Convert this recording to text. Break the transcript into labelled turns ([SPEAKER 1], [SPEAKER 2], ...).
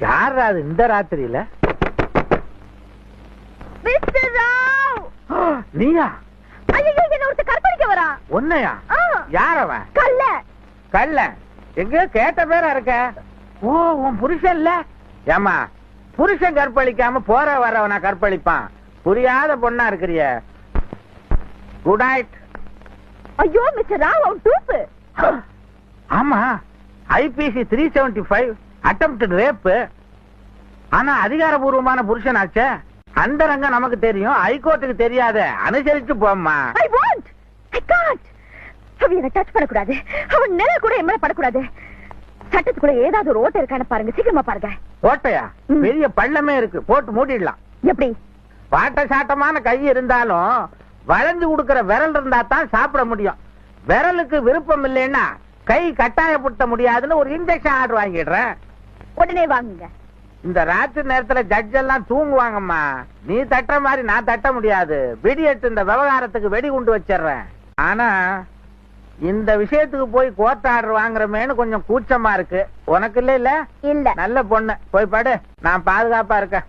[SPEAKER 1] யார் அது இந்த ராத்திரியில?
[SPEAKER 2] மிஸ்டர் ராவ்!
[SPEAKER 1] நீயா?
[SPEAKER 2] ஐயோ, என்ன ஒருத்தர் கற்பழிக்க வரா.
[SPEAKER 1] உன்னையா? யார் அவன்?
[SPEAKER 2] கள்ள.
[SPEAKER 1] கள்ள? எங்க கேட்ட பேரா இருக்க? ஓ, உன் புருஷன் இல்ல? ஏமா, புருஷன் கற்பழிக்காம போற வரவனா கற்பழிப்பான்? புரியாத பொண்ணா இருக்கிறிய. Good night.
[SPEAKER 2] ஐயோ மிஸ்டர் ராவ், அவன் டூப்பு.
[SPEAKER 1] ஆமா, ஐபிசி 375 அட்டெம்ப்டட் ரேப். ஆனா அதிகாரபூர்வமான புருஷனாச்சே. அந்த ரங்கம் நமக்கு தெரியும், ஹைகோர்ட்டுக்கு தெரியாத. அனுசரிச்சு போம்மா.
[SPEAKER 2] I won't. I can't. அவன் என்ன டச் பண்ணக்கூடாது. அவன் நிழல் கூட என் மேல படக்கூடாது. சட்டத்துக்குள்ள ஏதாவது ஒரு ஓட்டை இருக்கான்னு பாருங்க, சீக்கிரமா பாருங்க.
[SPEAKER 1] ஓட்டையா? பெரிய பள்ளமே இருக்கு, போட்டு மூடிடலாம்.
[SPEAKER 2] எப்படி?
[SPEAKER 1] பாட்ட சாட்டமான கை இருந்தாலும் வளைஞ்சு கொடுக்கிற விரல் இருந்தா தான் சாப்பிட முடியும். விரலுக்கு விருப்பம் இல்லைன்னா கை கட்டாயப்படுத்த முடியாதுன்னு ஒரு இன்ஜெக்ஷன் ஆர்டர் வாங்கிடுறேன்.
[SPEAKER 2] உடனே வாங்குங்க.
[SPEAKER 1] இந்த ராத்திரி நேரத்துல ஜட்ஜ் எல்லாம் தூங்குவாங்கம்மா. நீ தட்டுற மாதிரி நான் தட்ட முடியாது. வெடியெட்டு இந்த விவகாரத்துக்கு வெடி குண்டு வச்சிடுறேன். ஆனா இந்த விஷயத்துக்கு போய் கோர்ட் ஆர்டர் வாங்குறமேன்னு கொஞ்சம் கூச்சமா இருக்கு. உனக்கு இல்ல? இல்ல, நல்ல பொண்ணு, போய் படு. நான் பாதுகாப்பா இருக்கேன்.